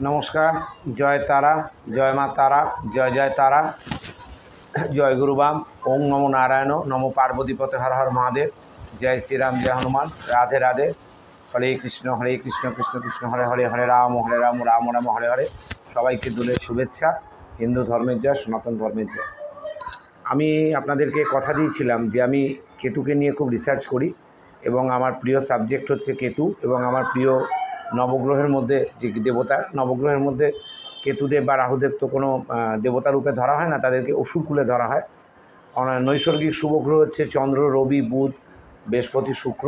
নমস্কার। জয় তারা, জয় মা তারা, জয় জয় তারা, জয় গুরুবাম। ওম নমো নারায়ণ, নমো পার্বতীপতে, হর হর মহাদেব। জয় শ্রীরাম, জয় হনুমান। রাধে রাধে। হরে কৃষ্ণ কৃষ্ণ কৃষ্ণ হরে হরে, হরে রাম রাম রাম হরে হরে। সবাইকে দুলের শুভেচ্ছা। হিন্দু ধর্মের জয়, সনাতন ধর্মের জয়। আমি আপনাদেরকে কথা দিয়েছিলাম যে আমি কেতুকে নিয়ে খুব রিসার্চ করি এবং আমার প্রিয় সাবজেক্ট হচ্ছে কেতু, এবং আমার প্রিয় নবগ্রহের মধ্যে যে দেবতা, নবগ্রহের মধ্যে কেতুদেব বা রাহুদেব তো কোনো দেবতা রূপে ধরা হয় না, তাদেরকে অসুরকুলে ধরা হয়। নৈসর্গিক শুভগ্রহ হচ্ছে চন্দ্র, রবি, বুধ, বৃহস্পতি, শুক্র,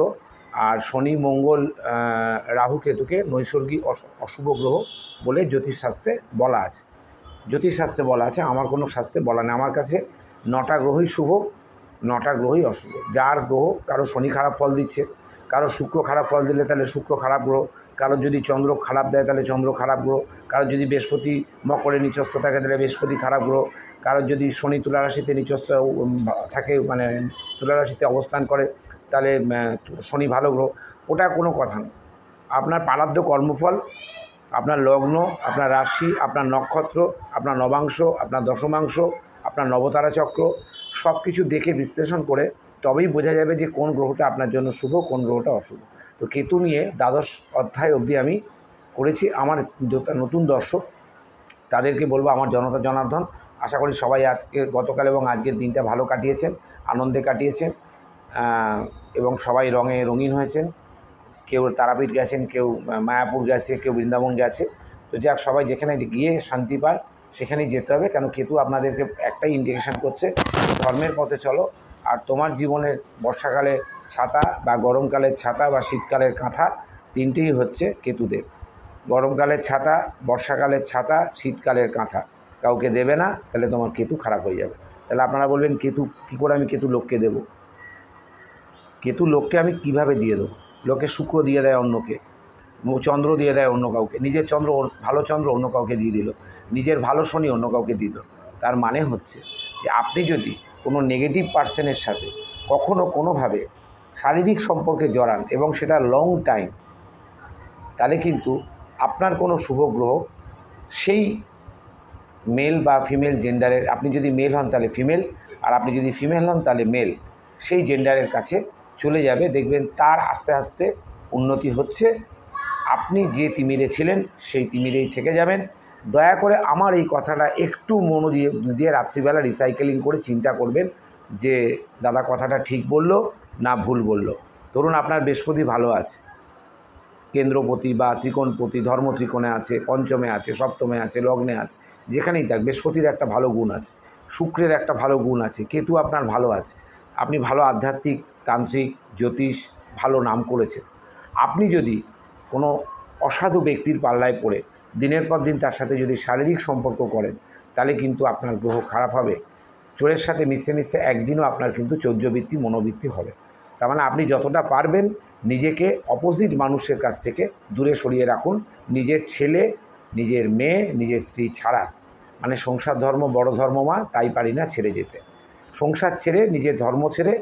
আর শনি, মঙ্গল, রাহু, কেতুকে নৈসর্গিক অশুভ গ্রহ বলে জ্যোতিষশাস্ত্রে বলা আছে। জ্যোতিষশাস্ত্রে বলা আছে, আমার কোনো শাস্ত্রে বলা নেই। আমার কাছে 9টা গ্রহই শুভ, 9টা গ্রহই অশুভ। যার গ্রহ, কারো শনি খারাপ ফল দিচ্ছে, কারো শুক্র খারাপ ফল দিলে তাহলে শুক্র খারাপ গ্রহ, কারোর যদি চন্দ্র খারাপ দেয় তাহলে চন্দ্র খারাপ গ্রহ, কারোর যদি বৃহস্পতি মকরে নিচস্থ থাকে তাহলে বৃহস্পতি খারাপ গ্রহ, কারোর যদি শনি তুলারাশিতে নিচস্থ থাকে, মানে তুলারাশিতে অবস্থান করে, তাহলে শনি ভালো গ্রহ। ওটা কোনো কথা না। আপনার প্রারব্ধ কর্মফল, আপনার লগ্ন, আপনার রাশি, আপনার নক্ষত্র, আপনার নবাংশ, আপনার দশমাংশ, আপনার নবতারা চক্র, সব কিছু দেখে বিশ্লেষণ করে তবেই বোঝা যাবে যে কোন গ্রহটা আপনার জন্য শুভ, কোন গ্রহটা অশুভ। তো কেতু নিয়ে 12 অধ্যায় অবধি আমি করেছি। আমার নতুন দর্শক তাদেরকে বলবো, আমার জনতা জনার্দন, আশা করি সবাই আজকে, গতকাল এবং আজকের দিনটা ভালো কাটিয়েছেন, আনন্দে কাটিয়েছেন, এবং সবাই রঙে রঙিন হয়েছেন। কেউ তারাপীঠ গেছেন, কেউ মায়াপুর গেছে, কেউ বৃন্দাবন গেছে। তো যাক, সবাই যেখানে গিয়ে শান্তি পান সেখানেই যেতে হবে, কেন কেতু আপনাদেরকে একটাই ইন্ডিকেশান করছে, ধর্মের পথে চলো। আর তোমার জীবনের বর্ষাকালের ছাতা বা গরমকালের ছাতা বা শীতকালের কাঁথা, তিনটেই হচ্ছে কেতুদেব। গরমকালের ছাতা, বর্ষাকালের ছাতা, শীতকালের কাঁথা কাউকে দেবে না, তাহলে তোমার কেতু খারাপ হয়ে যাবে। তাহলে আপনারা বলবেন, কেতু কী করে আমি কেতু লোককে দেবো? কেতু লোককে আমি কিভাবে দিয়ে দেবো? লোকে শুক্র দিয়ে দেয় অন্যকে, চন্দ্র দিয়ে দেয় অন্য কাউকে, নিজের চন্দ্র, ভালো চন্দ্র অন্য কাউকে দিয়ে দিল, নিজের ভালো শনি অন্য কাউকে দিল। তার মানে হচ্ছে যে আপনি যদি কোনো নেগেটিভ পার্সনের সাথে কখনো কোনোভাবে শারীরিক সম্পর্কে জড়ান এবং সেটা লং টাইম, তাহলে কিন্তু আপনার কোনো শুভ গ্রহ সেই মেল বা ফিমেল জেন্ডারের, আপনি যদি মেল হন তাহলে ফিমেল, আর আপনি যদি ফিমেল হন তাহলে মেল, সেই জেন্ডারের কাছে চলে যাবে। দেখবেন তার আস্তে আস্তে উন্নতি হচ্ছে। আপনি যে তিমিরে ছিলেন সেই তিমিরেই থেকে যাবেন। দয়া করে আমার এই কথাটা একটু মনোযোগ দিয়ে রাত্রিবেলা রিসাইকেলিং করে চিন্তা করবেন যে দাদা কথাটা ঠিক বলল না ভুল বলল। ধরুন আপনার বৃহস্পতি ভালো আছে, কেন্দ্রপতি বা ত্রিকোণপতি, ধর্ম ত্রিকোণে আছে, পঞ্চমে আছে, সপ্তমে আছে, লগ্নে আছে, যেখানেই থাক বৃহস্পতির একটা ভালো গুণ আছে, শুক্রের একটা ভালো গুণ আছে, কেতু আপনার ভালো আছে, আপনি ভালো আধ্যাত্মিক, তান্ত্রিক, জ্যোতিষ, ভালো নাম করেছেন। আপনি যদি কোনো অসাধু ব্যক্তির পাল্লায় পড়ে দিনের পর দিন তার সাথে যদি শারীরিক সম্পর্ক করেন, তাহলে কিন্তু আপনার গ্রহ খারাপ হবে। চোরের সাথে মিশতে মিশতে একদিনও আপনার কিন্তু চৌর্যবৃত্তি, মনোবৃত্তি হবে। তার মানে আপনি যতটা পারবেন নিজেকে অপোজিট মানুষের কাছ থেকে দূরে সরিয়ে রাখুন। নিজের ছেলে, নিজের মেয়ে, নিজের স্ত্রী ছাড়া, মানে সংসার ধর্ম বড় ধর্ম মা, তাই পারি না ছেড়ে যেতে। সংসার ছেড়ে, নিজের ধর্ম ছেড়ে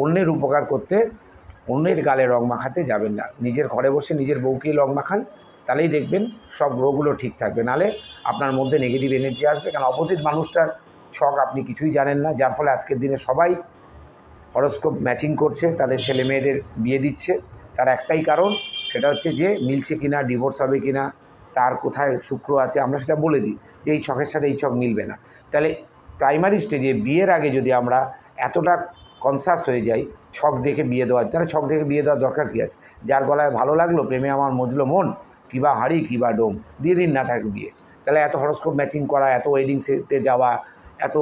অন্যের উপকার করতে, অন্যের গালে রং মাখাতে যাবেন না। নিজের ঘরে বসে নিজের বউকেই রং মাখান, তাহলেই দেখবেন সব গ্রহগুলো ঠিক থাকবে। নাহলে আপনার মধ্যে নেগেটিভ এনার্জি আসবে, কারণ অপোজিট মানুষটার ছক আপনি কিছুই জানেন না। যার ফলে আজকের দিনে সবাই হরোস্কোপ ম্যাচিং করছে, তাদের ছেলে মেয়েদের বিয়ে দিচ্ছে। তার একটাই কারণ, সেটা হচ্ছে যে মিলছে কিনা, ডিভোর্স হবে কিনা, তার কোথায় শুক্র আছে, আমরা সেটা বলে দিই যে এই ছকের সাথে এই ছক মিলবে না। তাহলে প্রাইমারি স্টেজে বিয়ের আগে যদি আমরা এতটা কনসাস হয়ে যাই ছক দেখে বিয়ে দেওয়ার, তাহলে ছক দেখে বিয়ে দেওয়ার দরকার কী আছে? যার গলায় ভালো লাগলো, প্রেমে আমার মজলো মন, কিবা হাঁড়ি কিবা ডোম, দিয়ে দিন না থাকে বিয়ে। তাহলে এত হরোস্কোপ ম্যাচিং করা, এত ওয়েডিংসেতে যাওয়া, এত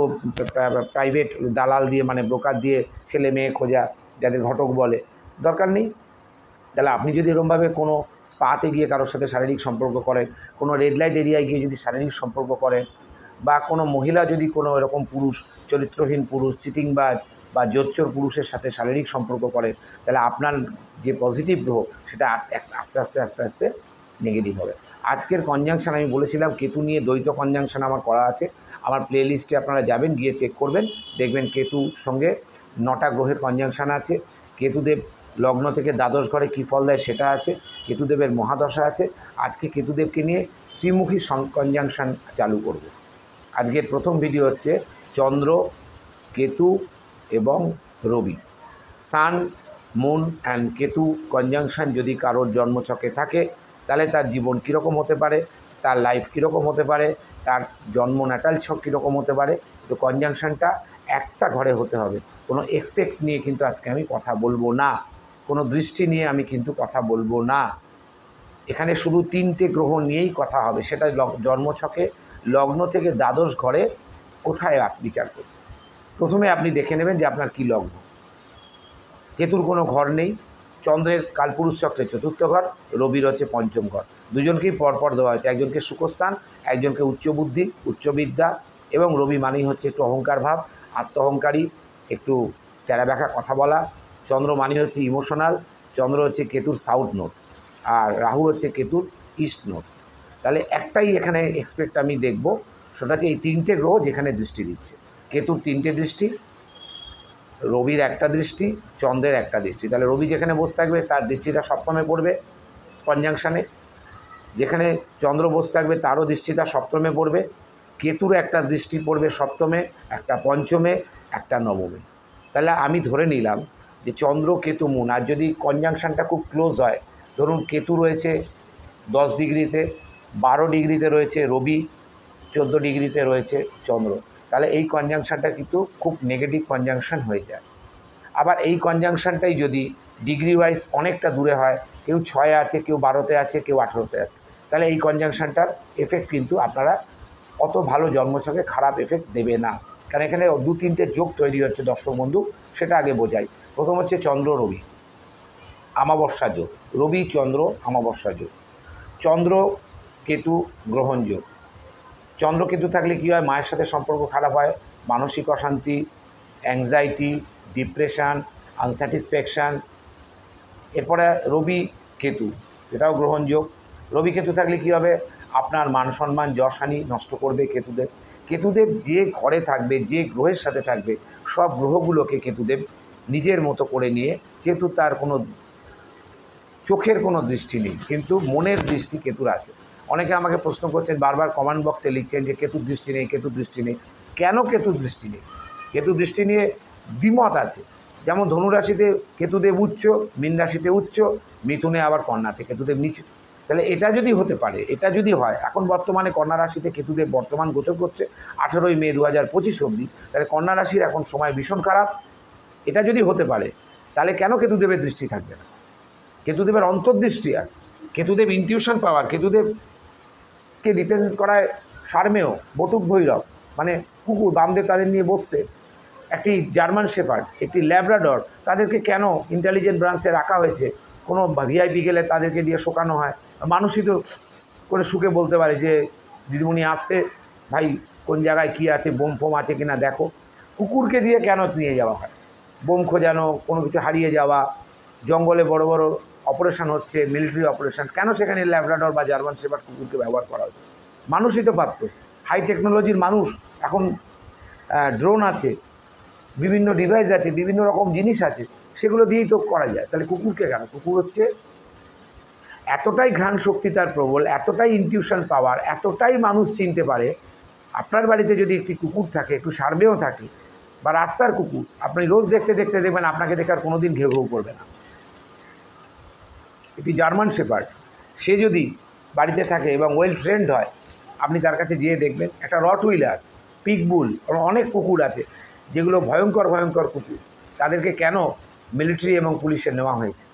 প্রাইভেট দালাল দিয়ে, মানে ব্রোকার দিয়ে ছেলে মেয়ে খোঁজা, যাদের ঘটক বলে, দরকার নেই। তাহলে আপনি যদি এরকমভাবে কোনো স্পাতে গিয়ে কারোর সাথে শারীরিক সম্পর্ক করেন, কোনো রেড লাইট এরিয়ায় গিয়ে যদি শারীরিক সম্পর্ক করেন, বা কোনো মহিলা যদি কোনো এরকম পুরুষ, চরিত্রহীন পুরুষ, চিটিংবাজ বা জোচ্চোর পুরুষের সাথে শারীরিক সম্পর্ক করেন, তাহলে আপনার যে পজিটিভ গ্রহ সেটা আস্তে আস্তে আস্তে আস্তে নেগেটিভ হবে। আজকের কনজাংশন আমি বলেছিলাম, কেতু নিয়ে দ্বৈত কনজাংশন আমার করা আছে। আমার প্লে লিস্টে আপনারা যাবেন, গিয়ে চেক করবেন, দেখবেন কেতুর সঙ্গে 9টা গ্রহের কনজাংশন আছে। কেতুদেব লগ্ন থেকে দ্বাদশ ঘরে কী ফল দেয় সেটা আছে, কেতুদেবের মহাদশা আছে। আজকে কেতুদেবকে নিয়ে ত্রিমুখী কনজাংশন চালু করব। আজকের প্রথম ভিডিও হচ্ছে চন্দ্র, কেতু এবং রবি। সান, মুন অ্যান্ড কেতু কনজাংশন যদি কারোর জন্মছকে থাকে তাহলে তার জীবন কীরকম হতে পারে, তার লাইফ কীরকম হতে পারে, তার জন্ম ন্যাটাল ছক কীরকম হতে পারে। তো কনজাংশনটা একটা ঘরে হতে হবে। কোনো এক্সপেক্ট নিয়ে কিন্তু আজকে আমি কথা বলবো না, কোনো দৃষ্টি নিয়ে আমি কিন্তু কথা বলবো না। এখানে শুধু 3টে গ্রহ নিয়েই কথা হবে, সেটা জন্মছকে লগ্ন থেকে দ্বাদশ ঘরে কোথায় বিচার করছে। প্রথমে আপনি দেখে নেবেন যে আপনার কী লগ্ন। কেতুর কোনো ঘর নেই, চন্দ্রের কালপুরুষ চক্রের চতুর্থ ঘর, রবির হচ্ছে পঞ্চম ঘর। দুজনকেই পরপর দেওয়া হয়েছে, একজনকে সুখস্থান, একজনকে উচ্চ বুদ্ধি, উচ্চবিদ্যা, এবং রবি মানেই হচ্ছে একটু অহংকার ভাব, আত্ম অহংকারী, একটু ট্যাড়াব্যাকা কথা বলা। চন্দ্র মানে হচ্ছে ইমোশনাল, চন্দ্র হচ্ছে কেতুর সাউথ নোড, আর রাহু হচ্ছে কেতুর ইস্ট নোড। তাহলে একটাই এখানে এক্সপেক্ট আমি দেখব, সেটা হচ্ছে এই 3টে গ্রহ যেখানে দৃষ্টি দিচ্ছে। কেতুর 3টে দৃষ্টি, রবির একটা দৃষ্টি, চন্দ্রের একটা দৃষ্টি। তাহলে রবি যেখানে বসে থাকবে তার দৃষ্টিটা সপ্তমে পড়বে কনজাংশানে, যেখানে চন্দ্র বসে থাকবে তারও দৃষ্টিটা সপ্তমে পড়বে, কেতুর একটা দৃষ্টি পড়বে সপ্তমে, একটা পঞ্চমে, একটা নবমে। তাহলে আমি ধরে নিলাম যে চন্দ্র, কেতু, মুন, আর যদি কনজাংশানটা খুব ক্লোজ হয়, ধরুন কেতু রয়েছে 10 ডিগ্রিতে, 12 ডিগ্রিতে রয়েছে রবি, 14 ডিগ্রিতে রয়েছে চন্দ্র, তাহলে এই কনজাংশনটা কিন্তু খুব নেগেটিভ কনজাংশন হয়ে যায়। আবার এই কনজাংশনটাই যদি ডিগ্রি ওয়াইজ অনেকটা দূরে হয়, কেউ 6-এ আছে, কেউ 12-তে আছে, কেউ 18-তে আছে, তাহলে এই কনজাংশনটার এফেক্ট কিন্তু আপনারা অত ভালো জন্মছকে খারাপ এফেক্ট দেবে না। কারণ এখানে 2-3টে যোগ তৈরি হচ্ছে দর্শক বন্ধু, সেটা আগে বোঝাই। প্রথম হচ্ছে চন্দ্র রবি আমাবস্যা যোগ, রবি চন্দ্র আমাবস্যা যোগ, চন্দ্র কেতু গ্রহণ যোগ। চন্দ্র কেতু থাকলে কী হয়, মায়ের সাথে সম্পর্ক খারাপ হয়, মানসিক অশান্তি, অ্যাংজাইটি, ডিপ্রেশান, আনস্যাটিসফ্যাকশান। এরপরে রবি কেতু, এটাও গ্রহণযোগ। রবি কেতু থাকলে কী হবে, আপনার মান সম্মান যশহানি নষ্ট করবে কেতুদেব। কেতুদেব যে ঘরে থাকবে, যে গ্রহের সাথে থাকবে, সব গ্রহগুলোকে কেতুদেব নিজের মতো করে নিয়ে, যেহেতু তার কোনো চোখের কোনো দৃষ্টি নেই, কিন্তু মনের দৃষ্টি কেতুর আছে। অনেকে আমাকে প্রশ্ন করছেন, বারবার কমেন্ট বক্সে লিখছেন যে কেতুর দৃষ্টি নেই, কেতুর দৃষ্টি নেই। কেন কেতুর দৃষ্টি নেই? কেতুর দৃষ্টি নিয়ে দ্বিমত আছে। যেমন ধনুরাশিতে কেতুদেব উচ্চ, মীন রাশিতে উচ্চ, মিথুনে আবার কন্যাতে কেতুদেব নিচু। তাহলে এটা যদি হতে পারে, এটা যদি হয়, এখন বর্তমানে কন্যা রাশিতে কেতুদেব বর্তমান গোচর করছে 18ই মে 2025 অবধি, তাহলে কন্যা রাশির এখন সময় ভীষণ খারাপ। এটা যদি হতে পারে, তাহলে কেন কেতুদেবের দৃষ্টি থাকবে না? কেতুদেবের অন্তর্দৃষ্টি আছে, কেতুদেব ইনটিউশন পাওয়ার, কেতুদেবকে রিপ্রেজেন্ট করায় সারমেয়, বটুক ভৈরব, মানে কুকুর, বামদেব তাদের নিয়ে বসতে, একটি জার্মান শেফার্ড, একটি ল্যাব্রাডর, তাদেরকে কেন ইন্টেলিজেন্ট ব্রাঞ্চে রাখা হয়েছে? কোনো ভিআইপি গেলে তাদেরকে দিয়ে শোকানো হয়। মানুষই তো করে সুখে বলতে পারে যে দিদিমণি আসছে, ভাই কোন জায়গায় কী আছে, বোম ফোম আছে কিনা দেখো। কুকুরকে দিয়ে কেন নিয়ে যাওয়া হয়? বোম খোঁজানো, কোনো কিছু হারিয়ে যাওয়া, জঙ্গলে বড় বড় অপারেশন হচ্ছে, মিলিটারি অপারেশন, কেন সেখানে ল্যাব্রাডর বা জার্মান শেফার্ড কুকুরকে ব্যবহার করা হচ্ছে? মানুষই তো পারত। হাই টেকনোলজির মানুষ, এখন ড্রোন আছে, বিভিন্ন ডিভাইস আছে, বিভিন্ন রকম জিনিস আছে, সেগুলো দিয়েই তো করা যায়। তাহলে কুকুরকে কেন? কুকুর হচ্ছে এতটাই ঘ্রাণ শক্তি তার প্রবল, এতটাই ইনটিউশন পাওয়ার, এতটাই মানুষ চিনতে পারে। আপনার বাড়িতে যদি একটি কুকুর থাকে, একটু সার্ভেও থাকে, বা রাস্তার কুকুর, আপনি রোজ দেখতে দেখতে দেখবেন আপনাকে দেখে আর কোনো দিন ঘেউ ঘেউ করবে না। একটি জার্মান শেফার্ড, সে যদি বাড়িতে থাকে এবং ওয়েল ট্রেন্ড হয়, আপনি তার কাছে যেয়ে দেখবেন। একটা রটউইলার, পিকবুল, অনেক কুকুর আছে যেগুলো ভয়ঙ্কর ভয়ঙ্কর কুকুর, তাদেরকে কেন মিলিটারি এবং পুলিশে নেওয়া হয়েছে?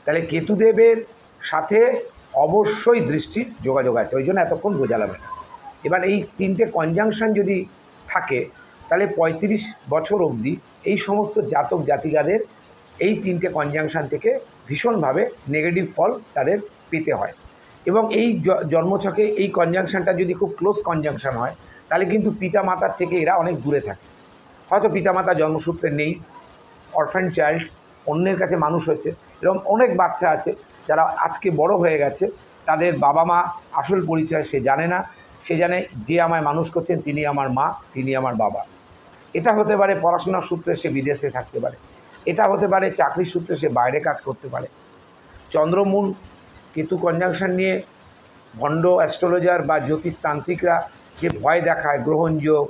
তাহলে কেতুদেবের সাথে অবশ্যই দৃষ্টির যোগাযোগ আছে, ওই জন্য এতক্ষণ বোঝালাম না। এবার এই 3টে কনজাংশন যদি থাকে, তাহলে 35 বছর অবধি এই সমস্ত জাতক জাতিকাদের এই 3টে কনজাংশন থেকে ভীষণভাবে নেগেটিভ ফল তাদের পেতে হয়। এবং এই জন্মছকে এই কনজাংশনটা যদি খুব ক্লোজ কনজাংশন হয়, তাহলে কিন্তু পিতা মাতার থেকে এরা অনেক দূরে থাকে। হয়তো পিতামাতা জন্মসূত্রে নেই, অরফ্যান চাইল্ড, অন্যের কাছে মানুষ হচ্ছে। এরকম অনেক বাচ্চা আছে যারা আজকে বড় হয়ে গেছে, তাদের বাবা মা আসল পরিচয় সে জানে না। সে জানে যে আমায় মানুষ করছেন তিনি আমার মা, তিনি আমার বাবা। এটা হতে পারে পড়াশোনার সূত্রে সে বিদেশে থাকতে পারে। এটা হতে পারে চাকরির সূত্রে সে বাইরে কাজ করতে পারে। চন্দ্র মুন কেতু কনজাংশন নিয়ে ভণ্ড অ্যাস্ট্রোলজার বা জ্যোতিষতান্ত্রিকরা যে ভয় দেখায়, গ্রহণ যোগ,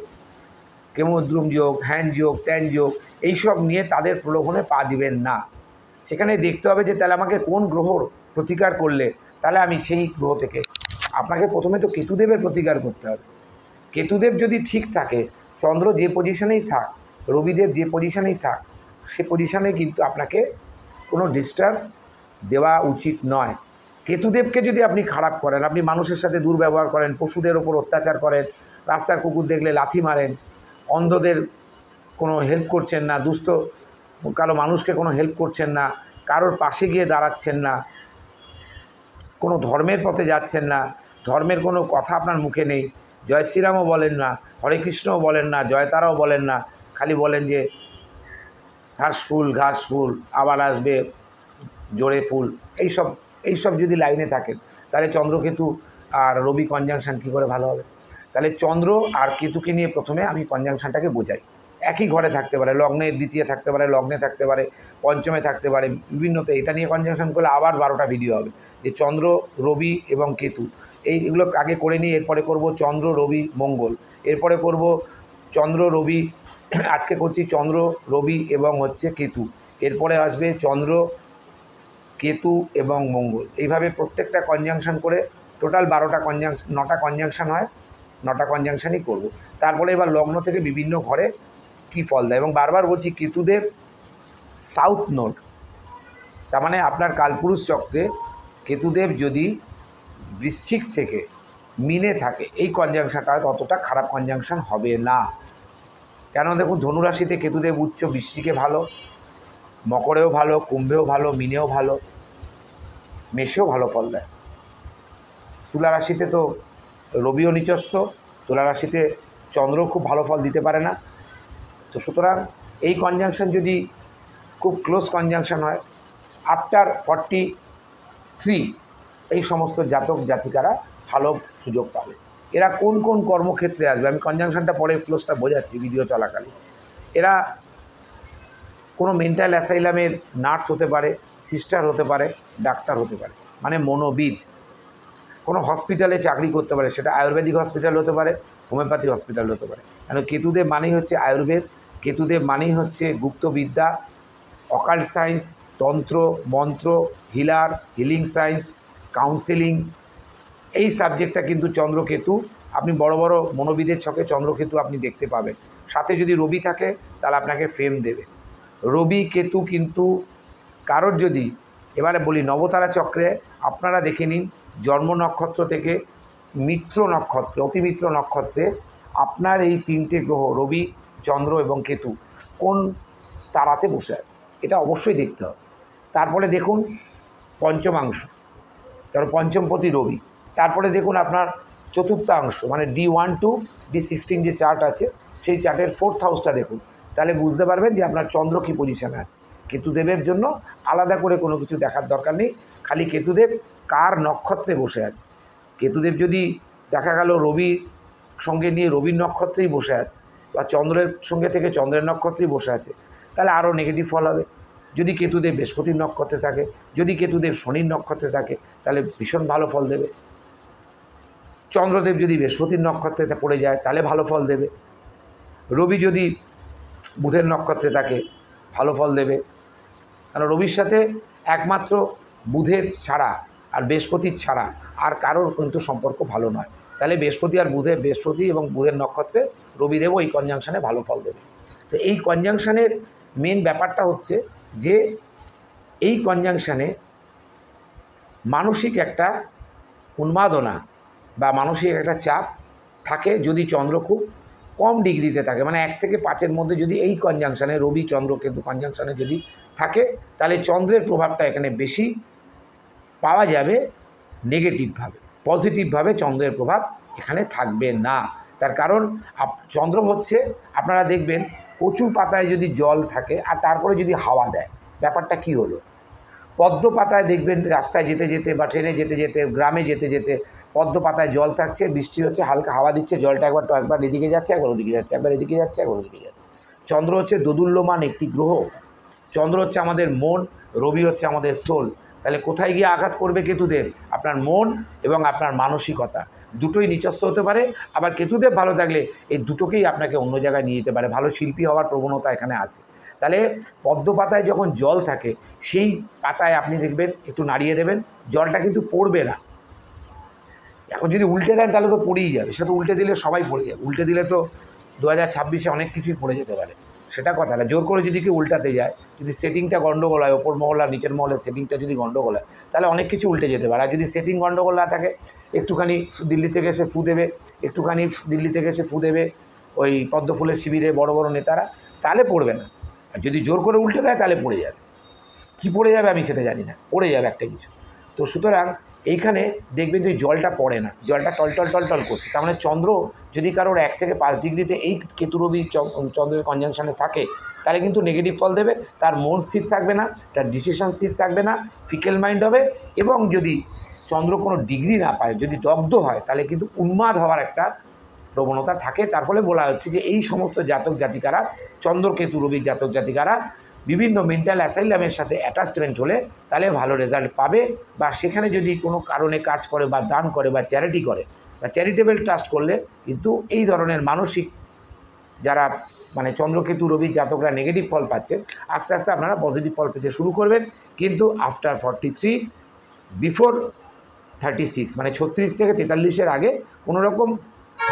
কেমদ্রুম যোগ, হ্যান যোগ, ত্যান যোগ, এইসব নিয়ে তাদের প্রলোভনে পা দিবেন না। সেখানে দেখতে হবে যে তাহলে আমাকে কোন গ্রহর প্রতিকার করলে তাহলে আমি সেই গ্রহ থেকে, আপনাকে প্রথমে তো কেতুদেবের প্রতিকার করতে হবে। কেতুদেব যদি ঠিক থাকে, চন্দ্র যে পজিশনেই থাক, রবিদেব যে পজিশনেই থাক, সে পজিশনে কিন্তু আপনাকে কোনো ডিস্টার্ব দেওয়া উচিত নয়। কেতুদেবকে যদি আপনি খারাপ করেন, আপনি মানুষের সাথে দুর্ব্যবহার করেন, পশুদের ওপর অত্যাচার করেন, রাস্তার কুকুর দেখলে লাথি মারেন, অন্ধদের কোনো হেল্প করছেন না, দুস্থ কারো মানুষকে কোনো হেল্প করছেন না, কারোর পাশে গিয়ে দাঁড়াচ্ছেন না, কোনো ধর্মের পথে যাচ্ছেন না, ধর্মের কোনো কথা আপনার মুখে নেই, জয় শ্রীরামও বলেন না, হরে কৃষ্ণও বলেন না, জয়তারাও বলেন না, খালি বলেন যে ঘাস ফুল আবার আসবে জোরে ফুল, এইসব যদি লাইনে থাকেন তাহলে চন্দ্রকেতু আর রবি কনজাংশন কী করে ভালো হবে? তাহলে চন্দ্র আর কেতুকে নিয়ে প্রথমে আমি কনজাংশনটাকে বোঝাই। একই ঘরে থাকতে পারে, লগ্নের দ্বিতীয় থাকতে পারে, লগ্নে থাকতে পারে, পঞ্চমে থাকতে পারে, বিভিন্নতে। এটা নিয়ে কনজাংশন করলে আবার 12টা ভিডিও হবে যে চন্দ্র, রবি এবং কেতু, এইগুলো আগে করে নিয়ে এরপরে করব চন্দ্র, রবি, মঙ্গল, এরপরে করব চন্দ্র, রবি, আজকে করছি চন্দ্র, রবি এবং হচ্ছে কেতু, এরপরে আসবে চন্দ্র, কেতু এবং মঙ্গল। এইভাবে প্রত্যেকটা কনজাংশন করে টোটাল 9টা কনজাংশন হয়, 9টা কনজাংশনই করব। তারপরে এবার লগ্ন থেকে বিভিন্ন ঘরে কি ফল দেয়। এবং বারবার বলছি কেতুদেব সাউথ নোড, তার মানে আপনার কালপুরুষ চক্রে কেতুদেব যদি বৃশ্চিক থেকে মিনে থাকে, এই কনজাংশনটা হয়তো অতটা খারাপ কনজাংশন হবে না। কেন দেখুন, ধনুরাশিতে কেতুদেব উচ্চ, বৃশ্চিকে ভালো, মকরেও ভালো, কুম্ভেও ভালো, মিনেও ভালো, মেষেও ভালো ফল দেয়। তুলা রাশিতে তো রবিও নিচস্থ, তুলা রাশিতে চন্দ্র খুব ভালো ফল দিতে পারে না। তো সুতরাং এই কনজাংশন যদি খুব ক্লোজ কনজাংশন হয় আফটার 43, এই সমস্ত জাতক জাতিকারা ভালো সুযোগ পাবে। এরা কোন কোন কর্মক্ষেত্রে আসবে, আমি কনজাংশনটা পরে ক্লোজটা বোঝাচ্ছি ভিডিও চলাকালীন। এরা কোনো মেন্টাল অ্যাসাইলামের নার্স হতে পারে, সিস্টার হতে পারে, ডাক্তার হতে পারে, মানে মনোবিদ। কোনো হসপিটালে চাকরি করতে পারে, সেটা আয়ুর্বেদিক হসপিটাল হতে পারে, হোমিওপ্যাথি হসপিটাল হতে পারে। কেন কেতুদেব মানেই হচ্ছে আয়ুর্বেদ, কেতুদেব মানেই হচ্ছে গুপ্তবিদ্যা, অকাল্ট সায়েন্স, তন্ত্র মন্ত্র, হিলিং সায়েন্স, কাউন্সেলিং, এই সাবজেক্টটা কিন্তু চন্দ্রকেতু, আপনি বড় বড় মনোবিদের ছকে চন্দ্রকেতু আপনি দেখতে পাবেন। সাথে যদি রবি থাকে তাহলে আপনাকে ফেম দেবে। রবি কেতু কিন্তু কারোর যদি, এবারে বলি নবতারা চক্রে আপনারা দেখে নিন, জন্ম নক্ষত্র থেকে মিত্র নক্ষত্রে, অতিমিত্র নক্ষত্রে আপনার এই 3টে গ্রহ রবি, চন্দ্র এবং কেতু কোন তারাতে বসে আছে, এটা অবশ্যই দেখতে হবে। তারপরে দেখুন পঞ্চমাংশ, তারপর পঞ্চমপতি রবি, তারপরে দেখুন আপনার চতুর্থাংশ মানে D1 to D16 যে চার্ট আছে সেই চার্টের 4th হাউসটা দেখুন, তাহলে বুঝতে পারবেন যে আপনার চন্দ্র কী পজিশানে আছে। কেতুদেবের জন্য আলাদা করে কোনো কিছু দেখার দরকার নেই, খালি কেতুদেব কার নক্ষত্রে বসে আছে। কেতুদেব যদি দেখা গেল রবির সঙ্গে নিয়ে রবির নক্ষত্রেই বসে আছে, বা চন্দ্রের সঙ্গে থেকে চন্দ্রের নক্ষত্রেই বসে আছে, তাহলে আরও নেগেটিভ ফল হবে। যদি কেতুদেব বৃহস্পতির নক্ষত্রে থাকে, যদি কেতুদেব শনির নক্ষত্রে থাকে, তাহলে ভীষণ ভালো ফল দেবে। চন্দ্রদেব যদি বৃহস্পতির নক্ষত্রে পড়ে যায় তাহলে ভালো ফল দেবে। রবি যদি বুধের নক্ষত্রে থাকে ভালো ফল দেবে। কারণ রবির সাথে একমাত্র বুধের ছাড়া আর বৃহস্পতির ছাড়া আর কারোর কিন্তু সম্পর্ক ভালো নয়। তাহলে বৃহস্পতি এবং বুধের নক্ষত্রে রবিদেবও এই কনজাংশনে ভালো ফল দেবে। তো এই কনজাংশনের মেন ব্যাপারটা হচ্ছে যে এই কনজাংশনে মানসিক একটা উন্মাদনা বা মানসিক একটা চাপ থাকে যদি চন্দ্র খুব কম ডিগ্রিতে থাকে, মানে 1 থেকে 5-এর মধ্যে যদি এই কনজাংশনে রবি চন্দ্র কেতু কনজাংশনে যদি থাকে, তাহলে চন্দ্রের প্রভাবটা এখানে বেশি পাওয়া যাবে নেগেটিভভাবে। পজিটিভভাবে চন্দ্রের প্রভাব এখানে থাকবে না। তার কারণ চন্দ্র হচ্ছে, আপনারা দেখবেন কচু পাতায় যদি জল থাকে আর তারপরে যদি হাওয়া দেয়, ব্যাপারটা কি হলো? পদ্ম পাতায় দেখবেন রাস্তায় যেতে যেতে বা ট্রেনে যেতে যেতে, গ্রামে যেতে যেতে পদ্ম পাতায় জল থাকছে, বৃষ্টি হচ্ছে, হালকা হাওয়া দিচ্ছে, জলটা একবার এদিকে যাচ্ছে, একবার ওদিকে যাচ্ছে, একবার এদিকে যাচ্ছে, একবার ওদিকে যাচ্ছে। চন্দ্র হচ্ছে দোদুল্যমান একটি গ্রহ, চন্দ্র হচ্ছে আমাদের মন, রবি হচ্ছে আমাদের সোল। তাহলে কোথায় গিয়ে আঘাত করবে কেতুদেব? আপনার মন এবং আপনার মানসিকতা দুটোই নিচস্থ হতে পারে। আবার কেতুদেব ভালো থাকলে এই দুটোকেই আপনাকে অন্য জায়গায় নিয়ে যেতে পারে, ভালো শিল্পী হওয়ার প্রবণতা এখানে আছে। তাহলে পদ্ম পাতায় যখন জল থাকে, সেই পাতায় আপনি দেখবেন একটু নাড়িয়ে দেবেন, জলটা কিন্তু পড়বে না। এখন যদি উল্টে দেন তাহলে তো পড়েই যাবে, সেটা তো উল্টে দিলে সবাই পড়ে যাবে। উল্টে দিলে তো 2026-এ অনেক কিছুই পড়ে যেতে পারে, সেটা কথা না। জোর করে যদি কেউ উল্টাতে যায়, যদি সেটিংটা গণ্ডগোল হয়, ওপর মহল আর নিচের মহলের সেটিংটা যদি গণ্ডগোল হয়, তাহলে অনেক কিছু উল্টে যেতে পারে। আর যদি সেটিং গণ্ডগোল না থাকে, একটুখানি দিল্লি থেকে এসে ফু দেবে, একটুখানি দিল্লি থেকে এসে ফু দেবে ওই পদ্ম ফুলের শিবিরে বড় বড় নেতারা, তাহলে পড়বে না। আর যদি জোর করে উল্টে দেয় তাহলে পড়ে যাবে। কী পড়ে যাবে আমি সেটা জানি না, পড়ে যাবে একটা কিছু। তো সুতরাং এইখানে দেখবেন যে জলটা পড়ে না, জলটা টলটল টলটল করছে। তার মানে চন্দ্র যদি কারোর 1 থেকে 5 ডিগ্রিতে এই কেতু রবি চন্দ্রের কনজাংশনে থাকে, তাহলে কিন্তু নেগেটিভ ফল দেবে। তার মন স্থির থাকবে না, তার ডিসিশন স্থির থাকবে না, ফিকেল মাইন্ড হবে। এবং যদি চন্দ্র কোনো ডিগ্রি না পায়, যদি দগ্ধ হয়, তাহলে কিন্তু উন্মাদ হওয়ার একটা প্রবণতা থাকে। তার ফলে বলা হচ্ছে যে এই সমস্ত জাতক জাতিকারা, চন্দ্র কেতু রবির জাতক জাতিকারা বিভিন্ন মেন্টাল অ্যাসাইলামের সাথে অ্যাটাচমেন্ট হলে তাহলে ভালো রেজাল্ট পাবে। বা সেখানে যদি কোনো কারণে কাজ করে বা দান করে বা চ্যারিটি করে বা চ্যারিটেবল ট্রাস্ট করলে কিন্তু এই ধরনের মানসিক যারা মানে চন্দ্রকেতু রবির জাতকরা নেগেটিভ ফল পাচ্ছেন, আস্তে আস্তে আপনারা পজিটিভ ফল পেতে শুরু করবেন। কিন্তু আফটার 43, বিফোর 36 মানে 36 থেকে 43-এর আগে কোনো রকম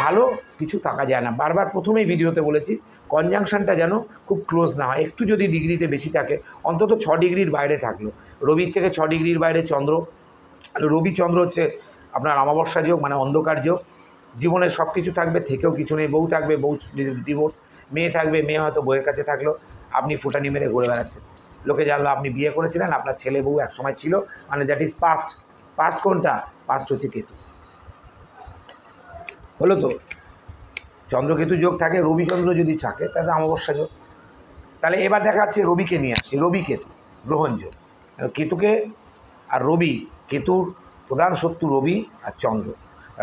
ভালো কিছু থাকা যায় না। বারবার প্রথমেই ভিডিওতে বলেছি, কনজাংশনটা যেন খুব ক্লোজ না হয়। একটু যদি ডিগ্রিতে বেশি থাকে, অন্তত 6 ডিগ্রির বাইরে থাকলো, রবির থেকে 6 ডিগ্রির বাইরে চন্দ্র। রবি চন্দ্র হচ্ছে আপনার অমাবস্যা যোগ, মানে অন্ধকার যোগ। জীবনে সব কিছু থাকবে, থেকেও কিছু নেই। বউ থাকবে, বউ ডিভোর্স। মেয়ে থাকবে, মেয়ে হয়তো বউয়ের কাছে থাকলো, আপনি ফুটানি মেরে ঘুরে বেড়াচ্ছেন। লোকে জানলো আপনি বিয়ে করেছিলেন, আপনার ছেলে বউ একসময় ছিল, মানে দ্যাট ইজ পাস্ট। পাস্ট কোনটা? পাস্ট হচ্ছে কেতু। হলো তো? চন্দ্রকেতু যোগ থাকে, রবি চন্দ্র যদি থাকে তাহলে অমাবস্যা যোগ। তাহলে এবার দেখা যাচ্ছে রবিকে নিয়ে আসছি, রবি কেতু গ্রহণ যোগ। কেতুকে আর রবি, কেতুর প্রধান শত্রু রবি আর চন্দ্র।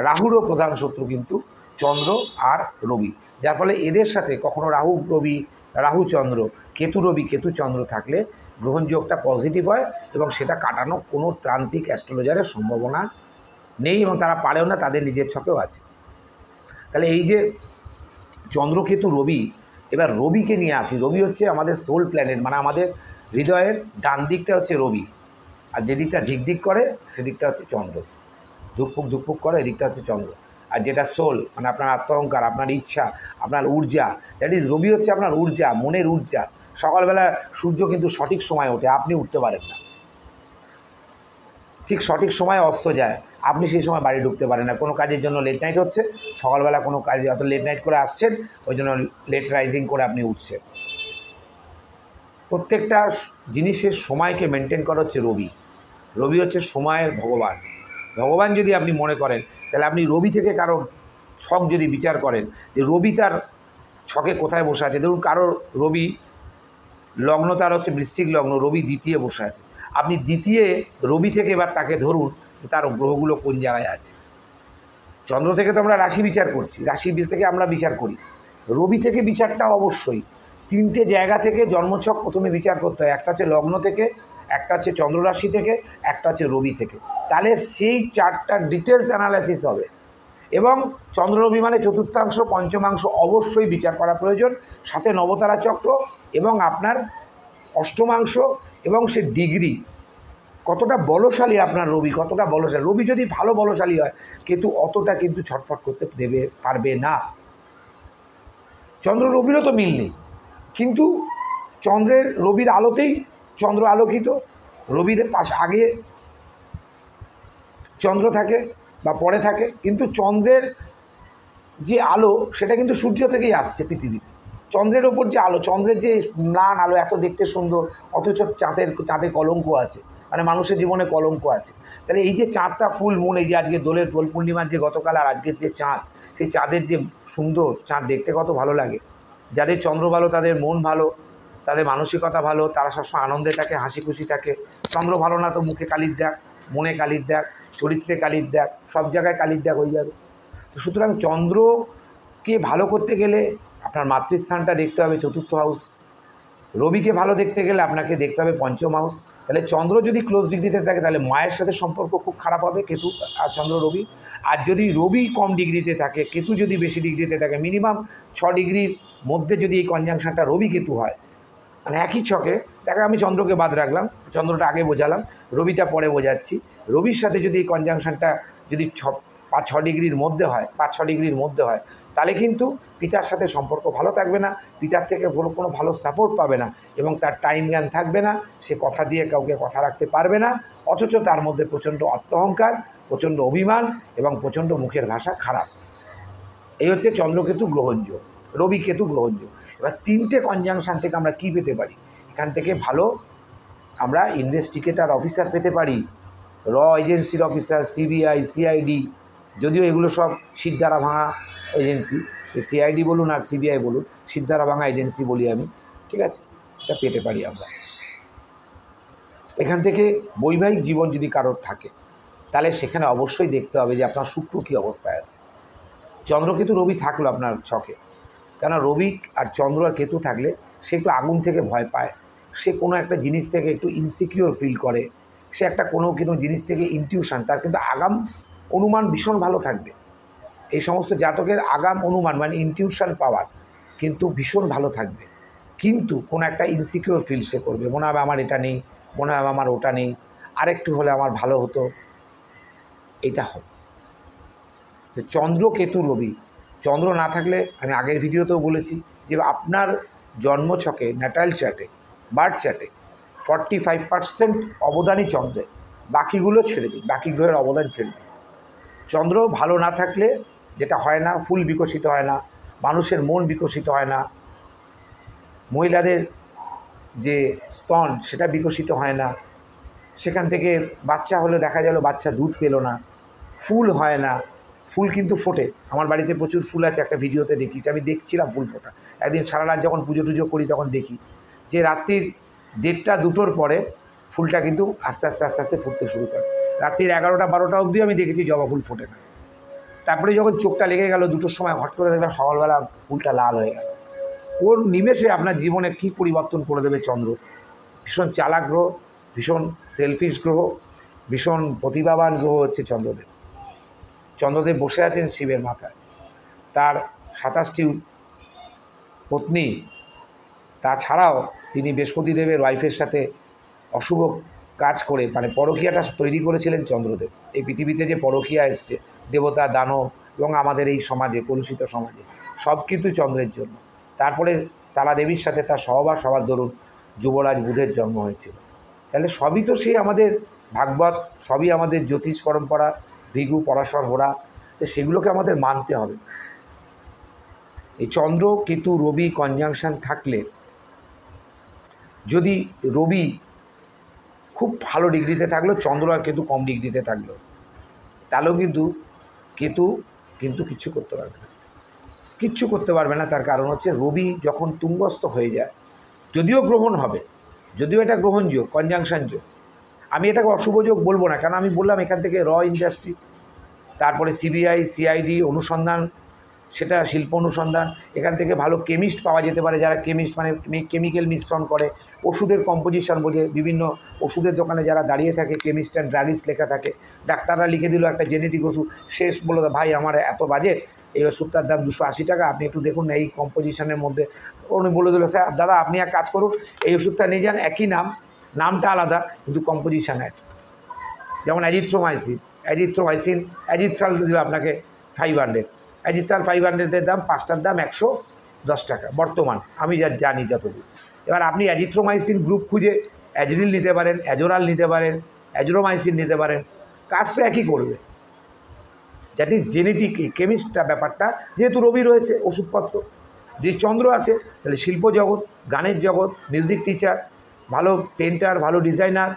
রাহুরও প্রধান শত্রু কিন্তু চন্দ্র আর রবি। যার ফলে এদের সাথে কখনো রাহু রবি, রাহু চন্দ্র, কেতু রবি, কেতু চন্দ্র থাকলে গ্রহণ যোগটা পজিটিভ হয় এবং সেটা কাটানো কোনো তান্ত্রিক অ্যাস্ট্রোলজারের সম্ভাবনা নেই এবং তারা পারেও না, তাদের নিজের ছকেও আছে। তাহলে এই যে চন্দ্রকেতু রবি, এবার রবিকে নিয়ে আসি। রবি হচ্ছে আমাদের সোল প্ল্যানেট, মানে আমাদের হৃদয়ের ডান দিকটা হচ্ছে রবি, আর যেদিকটা ঝিকঝিক করে সেদিকটা হচ্ছে চন্দ্র। ধুকপুক ধুকপুক করে এদিকটা হচ্ছে চন্দ্র। আর যেটা সোল, মানে আপনার আত্মহংকার, আপনার ইচ্ছা, আপনার ঊর্জা, দ্যাট ইজ রবি হচ্ছে আপনার ঊর্জা, মনের ঊর্জা। সকালবেলা সূর্য কিন্তু সঠিক সময় ওঠে, আপনি উঠতে পারেন না। ঠিক সঠিক সময় অস্ত যায়, আপনি সেই সময় বাড়ি ঢুকতে পারেন না। কোনো কাজের জন্য লেট নাইট হচ্ছে, সকালবেলা কোনো কাজে অত লেট নাইট করে আসছেন, ওই জন্য লেট রাইজিং করে আপনি উঠছেন। প্রত্যেকটা জিনিসের সময়কে মেনটেন করা হচ্ছে রবি। রবি হচ্ছে সময়ের ভগবান। ভগবান যদি আপনি মনে করেন, তাহলে আপনি রবি থেকে কারো ছক যদি বিচার করেন যে রবি তার ছকে কোথায় বসে আছে। ধরুন কারোর রবি লগ্ন, তার হচ্ছে বৃশ্চিক লগ্ন, রবি দ্বিতীয় বসে আছে। আপনি দ্বিতীয় রবি থেকে এবার তাকে ধরুন যে তার গ্রহগুলো কোন জায়গায় আছে। চন্দ্র থেকে তো আমরা রাশি বিচার করছি, রাশি থেকে আমরা বিচার করি। রবি থেকে বিচারটা অবশ্যই 3টে জায়গা থেকে জন্মছক প্রথমে বিচার করতে হয়। একটা হচ্ছে লগ্ন থেকে, একটা হচ্ছে চন্দ্র রাশি থেকে, একটা হচ্ছে রবি থেকে। তাহলে সেই চারটার ডিটেলস অ্যানালাইসিস হবে এবং চন্দ্র রবি মানে চতুর্থাংশ পঞ্চমাংশ অবশ্যই বিচার করা প্রয়োজন, সাথে নবতারা চক্র এবং আপনার অষ্টমাংশ এবং সে ডিগ্রি কতটা বলশালী আপনার রবি, কতটা বলশালী। রবি যদি ভালো বলশালী হয়, কেতু অতটা কিন্তু ছটফট করতে পারবে না। চন্দ্র রবিরও তো মিল নেই, কিন্তু চন্দ্রের রবির আলোতেই চন্দ্র আলোকিত। রবির পাশে আগে চন্দ্র থাকে বা পরে থাকে, কিন্তু চন্দ্রের যে আলো সেটা কিন্তু সূর্য থেকেই আসছে পৃথিবীতে। চন্দ্রের ওপর যে আলো, চন্দ্রের যে ম্লান আলো, এত দেখতে সুন্দর, অথচ চাঁদে কলঙ্ক আছে, মানে মানুষের জীবনে কলঙ্ক আছে। তাহলে এই যে চাঁদটা ফুল মুন, এই যে আজকে দোলের দোল পূর্ণিমার যে গতকাল আর আজকের যে চাঁদ, সেই চাঁদের যে সুন্দর চাঁদ দেখতে কত ভালো লাগে। যাদের চন্দ্র ভালো তাদের মন ভালো, তাদের মানসিকতা ভালো, তারা সবসময় আনন্দে থাকে, হাসি খুশি থাকে। চন্দ্র ভালো না তো মুখে কালির দাগ, মনে কালির দাগ, চরিত্রে কালির দাগ, সব জায়গায় কালির দাগ হয়ে যাবে। তো সুতরাং চন্দ্রকে ভালো করতে গেলে আপনার মাতৃস্থানটা দেখতে হবে, চতুর্থ হাউস। রবিকে ভালো দেখতে গেলে আপনাকে দেখতে হবে পঞ্চম হাউস। তাহলে চন্দ্র যদি ক্লোজ ডিগ্রিতে থাকে তাহলে মায়ের সাথে সম্পর্ক খুব খারাপ হবে কেতু আর চন্দ্র রবি। আর যদি রবি কম ডিগ্রিতে থাকে, কেতু যদি বেশি ডিগ্রিতে থাকে, মিনিমাম 6 ডিগ্রির মধ্যে যদি এই কনজাংশনটা রবি কেতু হয়, মানে একই ছকে, দেখো আমি চন্দ্রকে বাদ রাখলাম, চন্দ্রটা আগে বোঝালাম, রবিটা পরে বোঝাচ্ছি। রবির সাথে যদি এই কনজাংশনটা যদি 5-6 ডিগ্রির মধ্যে হয়, 5-6 ডিগ্রির মধ্যে হয়, তাহলে কিন্তু পিতার সাথে সম্পর্ক ভালো থাকবে না, পিতার থেকে কোনো ভালো সাপোর্ট পাবে না, এবং তার টাইম জ্ঞান থাকবে না, সে কথা দিয়ে কাউকে কথা রাখতে পারবে না, অথচ তার মধ্যে প্রচণ্ড আত্মহংকার, প্রচণ্ড অভিমান এবং প্রচণ্ড মুখের ভাষা খারাপ। এই হচ্ছে চন্দ্রকেতু গ্রহণযোগ, রবি কেতু গ্রহণযোগ। এবার 3টে কনজাংশন থেকে আমরা কী পেতে পারি? এখান থেকে ভালো আমরা ইনভেস্টিগেটর অফিসার পেতে পারি, র এজেন্সির অফিসার, সিবিআই, সিআইডি, যদিও এগুলো সব সিদ্ধারা ভাঙা এজেন্সি, সিআইডি বলুন আর সিবিআই বলুন, সিদ্ধারা ভাঙা এজেন্সি বলি আমি, ঠিক আছে, এটা পেতে পারি আমরা। এখান থেকে বৈবাহিক জীবন যদি কারোর থাকে তাহলে সেখানে অবশ্যই দেখতে হবে যে আপনার শুক্র কী অবস্থায় আছে। চন্দ্রকেতু রবি থাকলো আপনার ছকে, কেন রবি আর চন্দ্র আর কেতু থাকলে সে একটু আগুন থেকে ভয় পায়, সে কোনো একটা জিনিস থেকে একটু ইনসিকিউর ফিল করে, সে একটা কোনো জিনিস থেকে ইনটিউশন, তার কিন্তু আগাম অনুমান ভীষণ ভালো থাকবে। এই সমস্ত জাতকের আগাম অনুমান মানে ইনটিউশন পাওয়ার কিন্তু ভীষণ ভালো থাকবে, কিন্তু কোনো একটা ইনসিকিউর ফিল সে করবে, মনে হবে আমার এটা নেই, মনে হবে আমার ওটা নেই, আরেকটু হলে আমার ভালো হতো, এটা হবে। তো চন্দ্র কেতু রবি, চন্দ্র না থাকলে আমি আগের ভিডিওতেও বলেছি যে আপনার জন্মছকে ন্যাটাল চার্টে, বার্থ চার্টে 45% অবদানই চন্দ্রের, বাকিগুলো ছেড়ে দিন, বাকি গ্রহের অবদান ছেড়ে দিন। চন্দ্র ভালো না থাকলে যেটা হয় না, ফুল বিকশিত হয় না, মানুষের মন বিকশিত হয় না, মহিলাদের যে স্তন সেটা বিকশিত হয় না, সেখান থেকে বাচ্চা হলে দেখা গেল বাচ্চা দুধ পেল না, ফুল হয় না। ফুল কিন্তু ফোটে, আমার বাড়িতে প্রচুর ফুল আছে, একটা ভিডিওতে দেখিয়েছি, আমি দেখছিলাম ফুল ফোটা। একদিন সারা রাত যখন পুজো টুজো করি তখন দেখি যে রাত্রির 1:30-2টোর পরে ফুলটা কিন্তু আস্তে আস্তে আস্তে আস্তে ফুটতে শুরু করে। রাত্রির 11টা-12টা অবধি আমি দেখেছি জবা ফুল ফোটে না। তারপরে যখন চোখটা লেগে গেল 2টোর সময়, হট করে দেখলাম সকালবেলা ফুলটা লাল হয়ে গেল। ওর নিমেষে আপনার জীবনে কী পরিবর্তন করে দেবে চন্দ্র। ভীষণ চালাক গ্রহ, ভীষণ সেলফিশ গ্রহ, ভীষণ প্রতিভাবান গ্রহ হচ্ছে চন্দ্রদেব। চন্দ্রদেব বসে আছেন শিবের মাথায়, তার 27টি পত্নী, তাছাড়াও তিনি বৃহস্পতি দেবের ওয়াইফের সাথে অশুভ কাজ করে মানে পরকীয়াটা তৈরি করেছিলেন চন্দ্রদেব। এই পৃথিবীতে যে পরকীয়া এসছে, দেবতা দানব এবং আমাদের এই সমাজে, কলুষিত সমাজে, সব কিন্তু চন্দ্রের জন্য। তারপরে তারা দেবীর সাথে তার সহবাস হওয়ার দরুন যুবরাজ বুধের জন্ম হয়েছিল। তাহলে সবই তো সেই আমাদের ভাগবত, সবই আমাদের জ্যোতিষ পরম্পরা, ভৃগু পরাশর হোরা, তো সেগুলোকে আমাদের মানতে হবে। এই চন্দ্র কেতু রবি কনজাংশন থাকলে, যদি রবি খুব ভালো ডিগ্রিতে থাকলো, চন্দ্র আর কেতু কম ডিগ্রিতে থাকলো, তাহলেও কিন্তু কেতু কিন্তু কিচ্ছু করতে পারবে না, কিচ্ছু করতে পারবে না। তার কারণ হচ্ছে রবি যখন তুঙ্গস্থ হয়ে যায়, যদিও গ্রহণ হবে, যদিও এটা গ্রহণযোগ, কনজাংশন যোগ, আমি এটাকে অশুভ যোগ বলবো না, কারণ আমি বললাম এখান থেকে র ইন্ডাস্ট্রি, তারপরে সিবিআই, সিআইডি অনুসন্ধান, সেটা শিল্প অনুসন্ধান, এখান থেকে ভালো কেমিস্ট পাওয়া যেতে পারে, যারা কেমিস্ট মানে কেমিক্যাল মিশ্রণ করে, ওষুধের কম্পোজিশন বোঝে, বিভিন্ন ওষুধের দোকানে যারা দাঁড়িয়ে থাকে কেমিস্ট অ্যান্ড ড্রাগিস্ট লেখা থাকে, ডাক্তাররা লিখে দিল একটা জেনেটিক ওষুধ, শেষ বললো ভাই আমার এত বাজেট, এই ওষুধটার দাম 280 টাকা, আপনি একটু দেখুন এই কম্পোজিশনের মধ্যে। উনি বলে দিল স্যার দাদা আপনি এক কাজ করুন, এই ওষুধটা নিয়ে যান, একই নাম, নামটা আলাদা কিন্তু কম্পোজিশন এক। যেমন অ্যাজিথ্রোমাইসিন অ্যাজিথ্রাল দিল আপনাকে 500, অ্যাজিথ্রাল 500-এর দাম, 5টার দাম 110 টাকা বর্তমান, আমি যা জানি যতদূর। এবার আপনি অ্যাজিথ্রোমাইসিন গ্রুপ খুঁজে অ্যাজরিল নিতে পারেন, অ্যাজোরাল নিতে পারেন, অ্যাজোরোমাইসিন নিতে পারেন, কাজ তো একই করবে। দ্যাট ইজ জেনেটিক কেমিস্টটা ব্যাপারটা, যেহেতু রবি রয়েছে ওষুধপত্র, যদি চন্দ্র আছে তাহলে শিল্প জগৎ, গানের জগৎ, মিউজিক টিচার, ভালো পেন্টার, ভালো ডিজাইনার।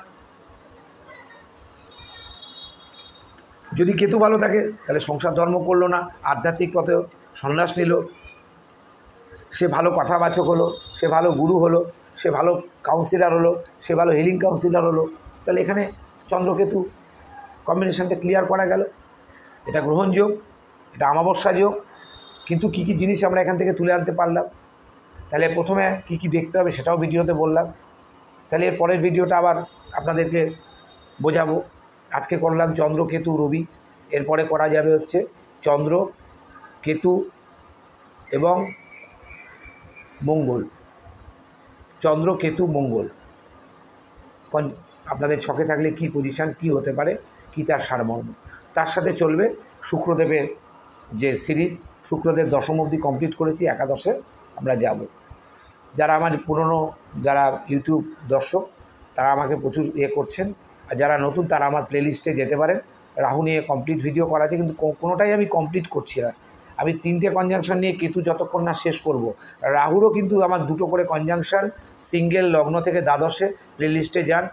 যদি কেতু ভালো থাকে তাহলে সংসার ধর্ম করলো না, আধ্যাত্মিক পথে সন্ন্যাস নিল, সে ভালো কথাবাচক হলো, সে ভালো গুরু হলো, সে ভালো কাউন্সিলার হলো, সে ভালো হিলিং কাউন্সিলার হলো। তাহলে এখানে চন্দ্রকেতু কম্বিনেশনটা ক্লিয়ার করা গেল। এটা গ্রহণযোগ, এটা অমাবস্যা যোগ, কিন্তু কী কী জিনিস আমরা এখান থেকে তুলে আনতে পারলাম। তাহলে প্রথমে কি কি দেখতে হবে সেটাও ভিডিওতে বললাম। তাহলে এর পরের ভিডিওটা আবার আপনাদেরকে বোঝাবো। আজকে করলাম চন্দ্র, কেতু, রবি, এরপরে করা যাবে হচ্ছে চন্দ্র, কেতু এবং মঙ্গল। চন্দ্র, কেতু, মঙ্গল আপনাদের ছকে থাকলে কি পজিশান, কি হতে পারে, কি তার সারমর্ম। তার সাথে চলবে শুক্রদেবের যে সিরিজ, শুক্রদেব দশম অবধি কমপ্লিট করেছি, একাদশে আমরা যাব। যারা আমার পুরনো যারা ইউটিউব দর্শক তারা আমাকে প্রচুর করছেন, আর যারা নতুন তারা আমার প্লেলিস্টে যেতে পারেন। রাহু নিয়ে কমপ্লিট ভিডিও করা আছে, কিন্তু কোনোটাই আমি কমপ্লিট করছি না। আমি 3টে কনজাংশন নিয়ে কেতু যতক্ষণ না শেষ করব। রাহুরও কিন্তু আমার 2টো করে কনজাংশন সিঙ্গেল লগ্ন থেকে দ্বাদশে, প্লেলিস্টে যান।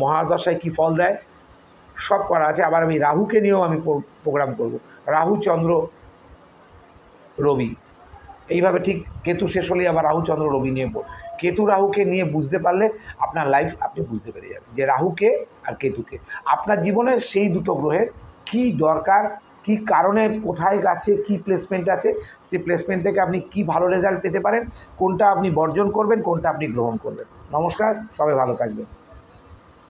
মহাদশায় কী ফল দেয় সব করা আছে। আবার আমি রাহুকে নিয়েও আমি প্রোগ্রাম করব। রাহু, চন্দ্র, রবি, এইভাবে ঠিক কেতু শেষ হলেই আবার রাহু, চন্দ্র, রবি নিয়ে কেতু রাহুকে নিয়ে বুঝতে পারলে আপনার লাইফ আপনি বুঝতে পেরে যাবেন যে রাহুকে আর কেতুকে আপনার জীবনের সেই 2টো গ্রহের কি দরকার, কি কারণে, কোথায় আছে, কি প্লেসমেন্ট আছে, সেই প্লেসমেন্ট থেকে আপনি কি ভালো রেজাল্ট পেতে পারেন, কোনটা আপনি বর্জন করবেন, কোনটা আপনি গ্রহণ করবেন। নমস্কার, সবাই ভালো থাকবেন।